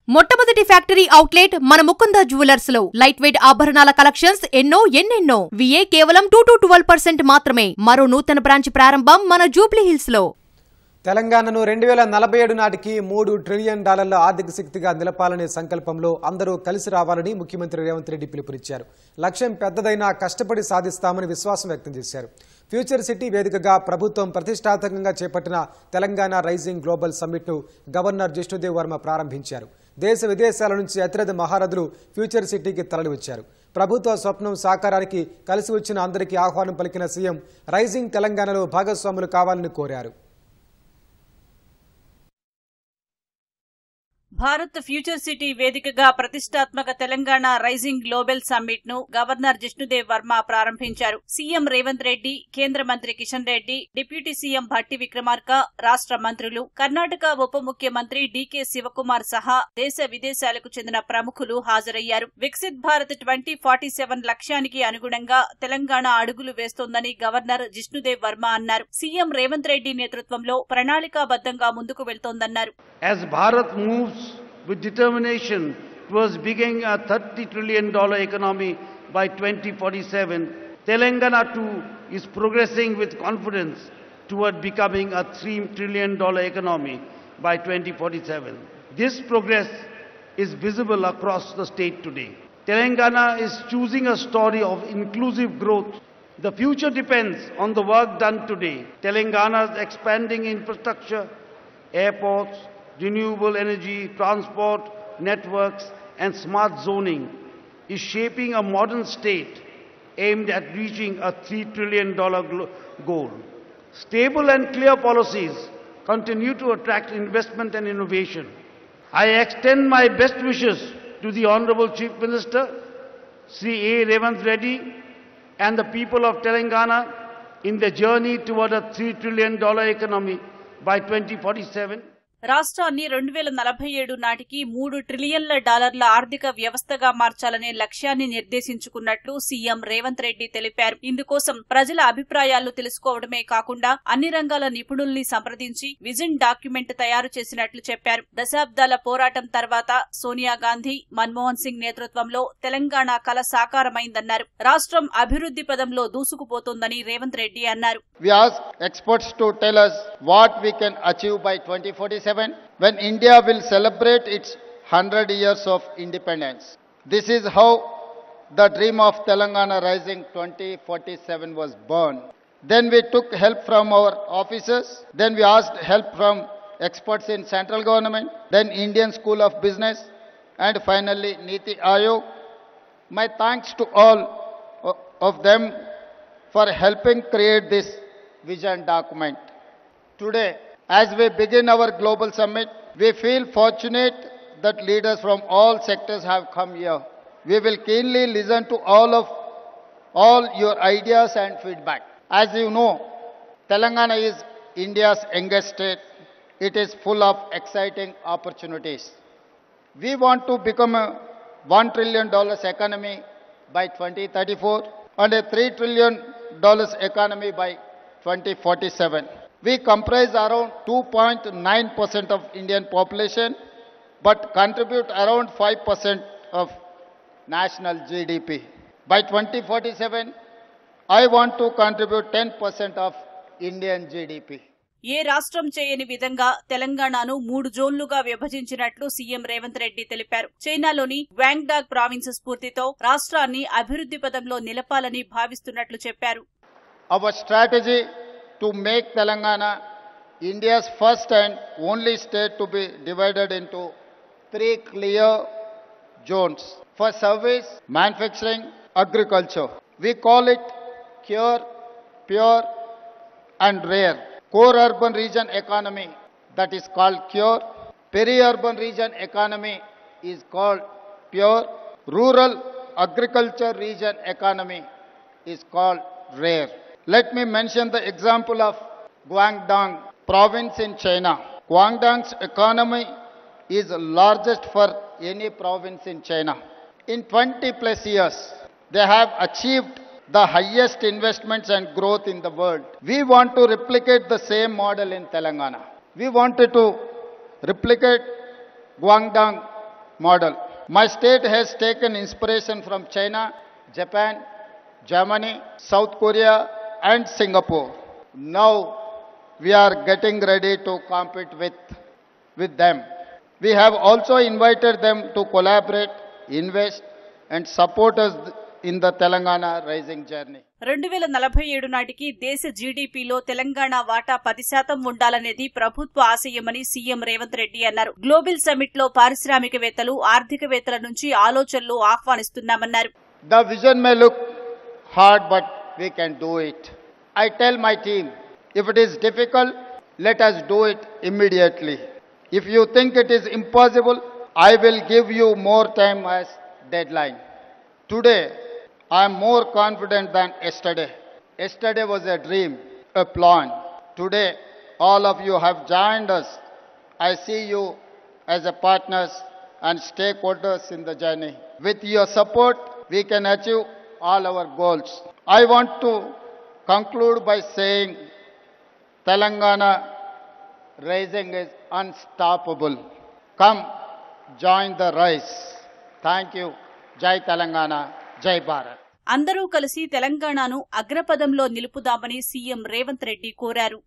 మొట్టమొదటి factory outlet మన Mukunda jewellers లో లైట్ వెయిట్ ఆభరణాల కలెక్షన్స్ ఎన్నెన్నో విఏ కేవలం 2-12% మాత్రమే. మరో నూతన బ్రాంచ్ ప్రారంభం మన జూబ్లీ హిల్స్ లో. తెలంగాణను 2047 నాటికి $3 ట్రిలియన్ ఆర్థిక శక్తిగా నిలపాలనే సంకల్పంలో అందరూ కలిసి రావాలని ముఖ్యమంత్రి రేవంత్ రెడ్డి పిలుపునిచ్చారు. లక్ష్యం పెద్దదైనా కష్టపడి సాధిస్తామని విశ్వాసం వ్యక్తం చేశారు. ఫ్యూచర్ సిటీ వేదికగా ప్రభుత్వం ప్రతిష్టాత్మకంగా చేపట్టిన తెలంగాణ రైజింగ్ గ్లోబల్ సమ్మిట్ ను గవర్నర్ జిష్ణుదేవ్ వర్మ ప్రారంభించారు. దేశ విదేశాల నుంచి అతిరథ మహారథులు ఫ్యూచర్ సిటీకి తరలివచ్చారు. ప్రభుత్వ స్వప్నం సాకారానికి కలిసి వచ్చిన అందరికీ ఆహ్వానం పలికిన సీఎం రైజింగ్ తెలంగాణలో భాగస్వాములు కావాలని కోరారు. భారత్ ఫ్యూచర్ సిటీ వేదికగా ప్రతిష్టాత్మక తెలంగాణ రైజింగ్ గ్లోబల్ సమ్మిట్ ను గవర్నర్ జిష్ణుదేవ్ వర్మ ప్రారంభించారు. సీఎం రేవంత్ రెడ్డి, కేంద్ర మంత్రి కిషన్ రెడ్డి, డిప్యూటీ సీఎం భట్టి విక్రమార్క, రాష్ట్ర మంత్రులు, కర్ణాటక ఉప ముఖ్యమంత్రి డీకే శివకుమార్ సహా దేశ విదేశాలకు చెందిన ప్రముఖులు హాజరయ్యారు. వికసిత్ భారత్ 2047 లక్ష్యానికి అనుగుణంగా తెలంగాణ అడుగులు వేస్తోందని గవర్నర్ జిష్ణుదేవ్ వర్మ అన్నారు. సీఎం రేవంత్ రెడ్డి నేతృత్వంలో ప్రణాళికాబద్దంగా ముందుకు వెళ్తోందన్నారు. With determination towards becoming a $30 trillion economy by 2047, Telangana too is progressing with confidence toward becoming a $3 trillion economy by 2047. This progress is visible across the state today. Telangana is choosing a story of inclusive growth. The future depends on the work done today. Telangana's expanding infrastructure, airports, renewable energy, transport, networks and smart zoning is shaping a modern state aimed at reaching a $3 trillion goal. Stable and clear policies continue to attract investment and innovation. I extend my best wishes to the Honorable Chief Minister, Sri A. Revanth Reddy and the people of Telangana in their journey toward a $3 trillion economy by 2047. రాష్ట్రాన్ని 2047 నాటికి $3 ట్రిలియన్ల ఆర్థిక వ్యవస్థగా మార్చాలనే లక్ష్యాన్ని నిర్దేశించుకున్నట్లు CM Revanth Reddy తెలిపారు. ఇందుకోసం ప్రజల అభిప్రాయాలు తెలుసుకోవడమే కాకుండా అన్ని రంగాల నిపుణుల్ని సంప్రదించి విజన్ డాక్యుమెంట్ తయారు చేసినట్లు చెప్పారు. దశాబ్దాల పోరాటం తర్వాత సోనియా గాంధీ, మన్మోహన్ సింగ్ నేతృత్వంలో తెలంగాణ కల సాకారమైందన్నారు. రాష్ట్రం అభివృద్ధి పదంలో దూసుకుపోతోందని రేవంత్ రెడ్డి అన్నారు. We ask experts to tell us what we can achieve by 2047. When India will celebrate its 100 years of independence. This is how the dream of Telangana Rising 2047 was born. Then we took help from our officers. Then we asked help from experts in central government. Then Indian School of Business. And finally Niti Aayog. My thanks to all of them for helping create this vision document. Today, as we begin our global summit, we feel fortunate that leaders from all sectors have come here. We will keenly listen to all your ideas and feedback. As you know, Telangana is India's youngest state. It is full of exciting opportunities. We want to become a $1 trillion economy by 2034 and a $3 trillion economy by 2047. We comprise around 2.9% of Indian population, but contribute around 5% of national GDP. By 2047, I want to contribute 10% of Indian GDP. ఏ రాష్ట్రం చేయని విధంగా తెలంగాణను 3 జోన్లుగా విభజించినట్లు CM Revanth Reddy తెలిపారు. చైనాలోని గ్వాంగ్డాక్ province స్ఫూర్తితో రాష్ట్రాన్ని అభివృద్ధి పదంలో నిలపాలని భావిస్తున్నట్లు చెప్పారు. Our strategy to make Telangana India's first and only state to be divided into 3 clear zones for service, manufacturing, agriculture. We call it Cure, Pure and Rare. Core urban region economy, that is called Cure. Peri-urban region economy is called Pure. Rural agriculture region economy is called Rare. Let me mention the example of Guangdong province in China. Guangdong's economy is largest for any province in China. In 20 plus years, they have achieved the highest investments and growth in the world. We want to replicate the same model in Telangana. We wanted to replicate Guangdong model. My state has taken inspiration from China, Japan, Germany, South Korea, and Singapore. Now we are getting ready to compete with them. We have also invited them to collaborate, invest, and support us in the Telangana rising journey. 2047 నాటికి దేశ జీడీపీలో తెలంగాణ వాటా 10% ఉండాలనేది ప్రభుత్వ ఆశయమని CM Revanth Reddy అన్నారు. Global summit లో పారిశ్రామికవేత్తలు, ఆర్థికవేత్తల నుంచి ఆలోచనలు ఆహ్వానిస్తున్నామన్నారు. The vision may look hard, but we can do it. I tell my team, if it is difficult, let us do it immediately. If you think it is impossible, I will give you more time as deadline. Today, I am more confident than yesterday. Yesterday was a dream, a plan. Today, all of you have joined us. I see you as a partners and stakeholders in the journey. With your support, we can achieve all our goals. I want to conclude by saying Telangana rising is unstoppable. Come, join the rise. Thank you. Jai Telangana, Jai Bharat. అందరూ కలిసి తెలంగాణను అగ్రపదంలో నిలుపుదామని CM Revanth Reddy కోరారు.